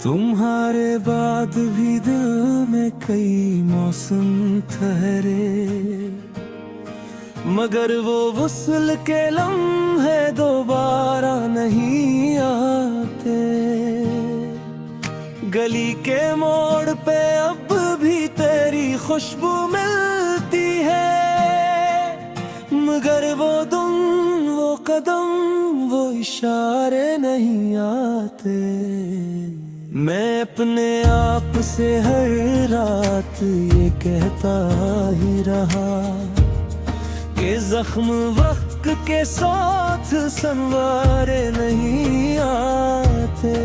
तुम्हारे बाद भी दिल में कई मौसम ठहरे, मगर वो वुस्ल के लम्हे दोबारा नहीं आते। गली के मोड़ पे अब भी तेरी खुशबू मिलती है, मगर वो दुम, वो कदम, वो इशारे नहीं आते। मैं अपने आप से हर रात ये कहता ही रहा कि जख्म वक्त के साथ संवारे नहीं आते।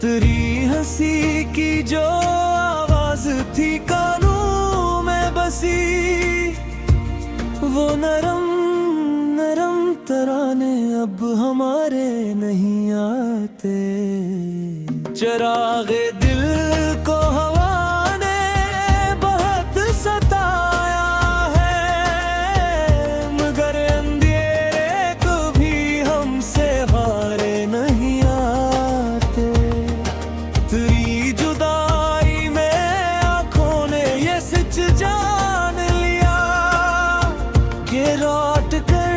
तेरी हंसी की जो आवाज थी कानों में बसी, वो नरम नरम तराने अब हमारे नहीं आते। चरागे दिल को हवा ने बहुत सताया है, मगर अंधेरे कभी हमसे हारे नहीं आते। तेरी जुदाई में आंखों ने ये सच जान लिया कि लौट कर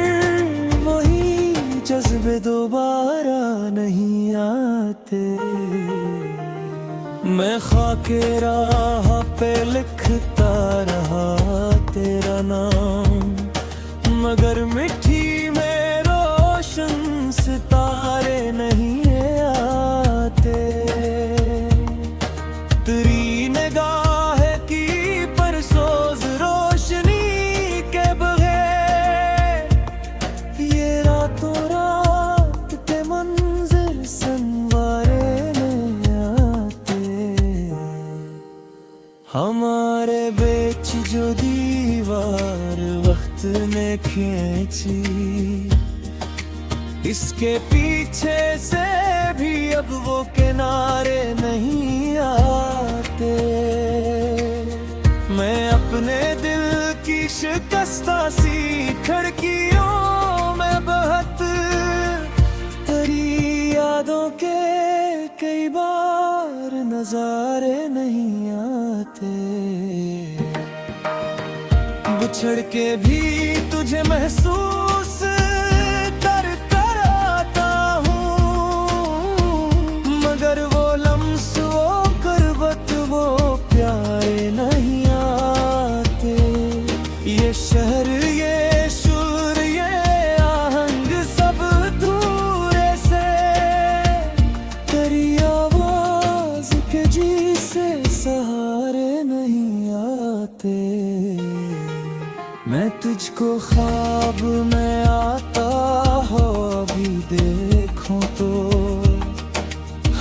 वही जज्बे दोबारा नहीं आते। मैं खाके राह पे लिखता रहा तेरा नाम, मगर मिट्टी में रोशन सितारे नहीं आते। तेरी निगाह की परसोज रोशनी के बगैर ये रातों रात के मंजिर संवारे नहीं आते। हमारे बीच जो दीवार वक्त ने खींची, इसके पीछे से भी अब वो किनारे नहीं आते। मैं अपने दिल की शिकस्ता सी खिड़कियों में बहत तेरी यादों के कई बार नजारे नहीं आते। बिछड़ के भी तुझे महसूस कर कर आता हूँ, मगर वो लम्स, वो करवत, वो प्यारे नहीं आते। ये शहर, ये सुर, ये आहंग सब दूर से तेरी आवाज के जी से सहारे नहीं आते। मैं तुझको ख्वाब में आता हो अभी देखूं तो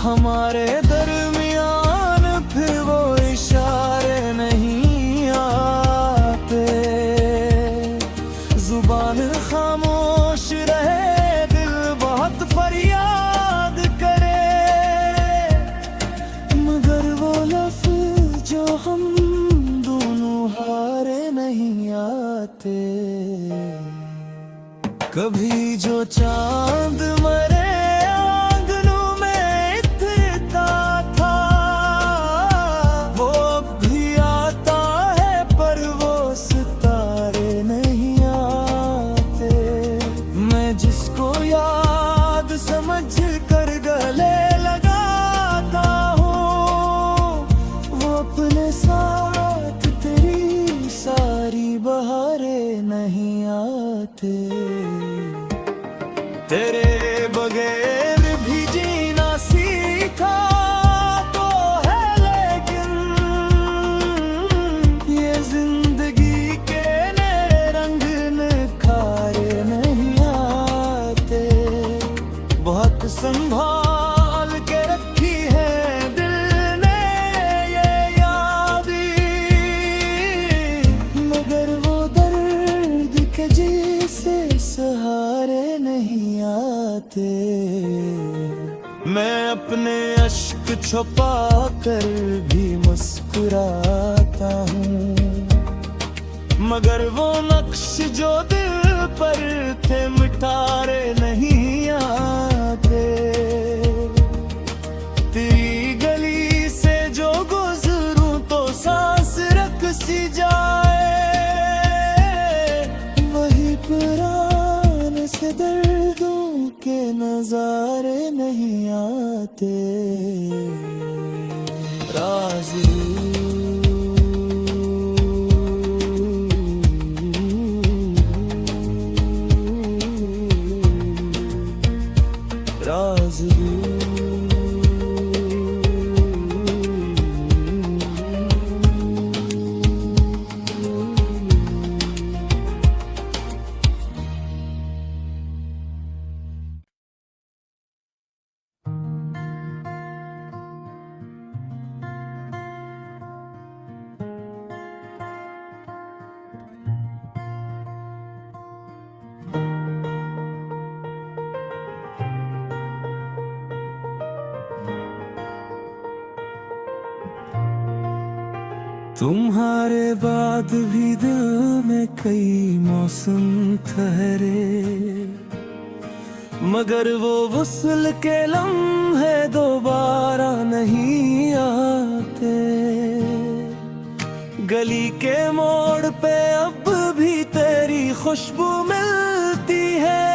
हमारे दरमियान फिर वो इशारे नहीं आते। जुबान खामोश रहे, दिल बहुत फरियाद करे, मगर वो लफ्ज़ जो हम दोनों हारे नहीं आते। कभी जो चांद मरे आंगनों में इतरता था, वो अब भी आता है पर वो सितारे नहीं आते। मैं जिसको याद समझ कर गले लगाता हूँ, वो अपने साथ तेरी सारी बहारे नहीं आते। तेरे बगैर भी जीना सीखा तो है, लेकिन ये जिंदगी के नए रंग निखारे नहीं आते। बहुत संभाल के रखी है दिल ने ये यादें, मगर वो दर्द के जी से सहारे नहीं आते। मैं अपने अश्क छुपा कर भी मुस्कुराता हूँ, मगर वो नक्श जो दिल पर थे मिटारे नहीं आते। के नजारे नहीं आते। राज तुम्हारे बाद भी दिल में कई मौसम ठहरे, मगर वो वुसल के लम्हे दोबारा नहीं आते। गली के मोड़ पे अब भी तेरी खुशबू मिलती है,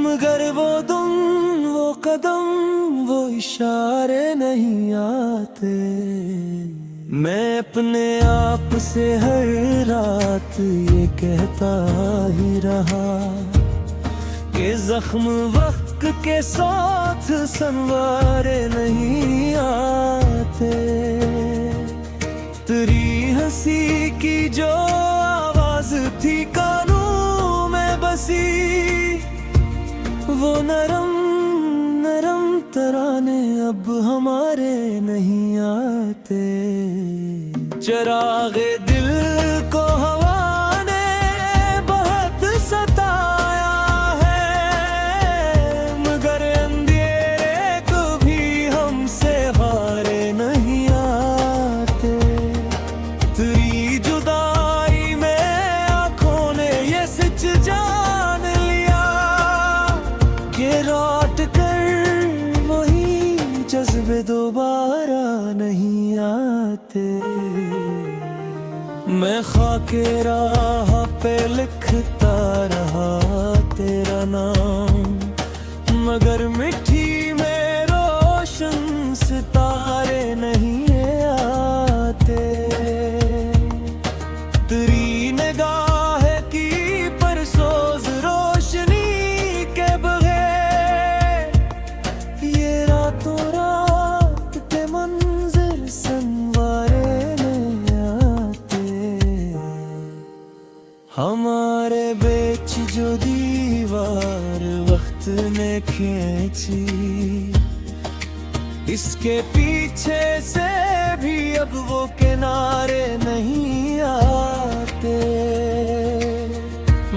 मगर वो दुम, वो कदम, वो इशारे नहीं आते। मैं अपने आप से हर रात ये कहता ही रहा कि जख्म वक्त के साथ संवारे नहीं आते। तेरी हंसी की जो आवाज थी कानों में बसी, वो नरम नरम तराने अब हमारे नहीं आते। चरागे दिल को हवा ने बहुत सताया है, मगर अंधेरे को भी हमसे हारे नहीं आते। तेरी जुदाई में आँखों ने ये सच जान लिया कि लौट कर वही जज्बे दोबारा नहीं आते। मैं खाके राह पे लिखता रहा तेरा नाम, मगर मिट्टी में रोशन सितारे नहीं आते। तेरी निगाह की परसोज रोशनी के बगैर ये रातों रात के मंजर संवारे हमारे बीच जो दीवार वक्त ने खींची, इसके पीछे से भी अब वो किनारे नहीं आते।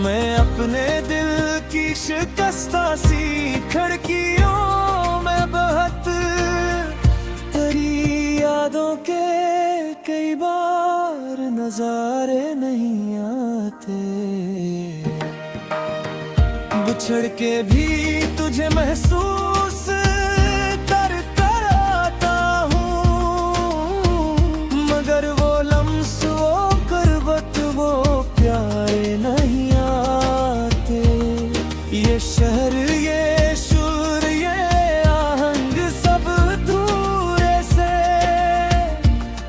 मैं अपने दिल की शिकस्ता सी खिड़कियों में बहत तेरी यादों के कई बार नजारे नहीं आते। बिछड़ के भी तुझे महसूस कर आता हूँ, मगर वो लम्स, वो करवत, वो प्यारे नहीं आते। ये शहर, ये सुर, ये आहंग सब दूरे से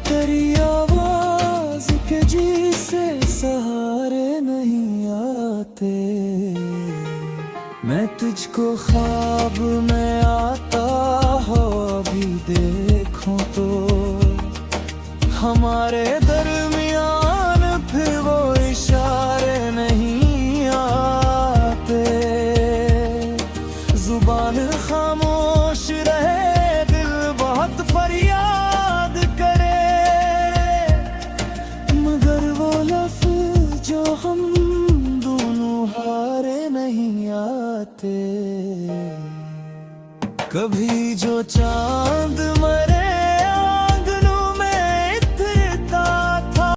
तेरी आवाज के जी से सहारे नहीं आते। मैं तुझको ख्वाब में आता हो अभी देखूं तो हमारे दरमियान फिर वो इशारे नहीं आते। जुबान खामोश रहे, दिल बहुत फरियाद करे, मगर वो लफ्ज़ जो हम दोनों हारे नहीं आते। कभी जो चांद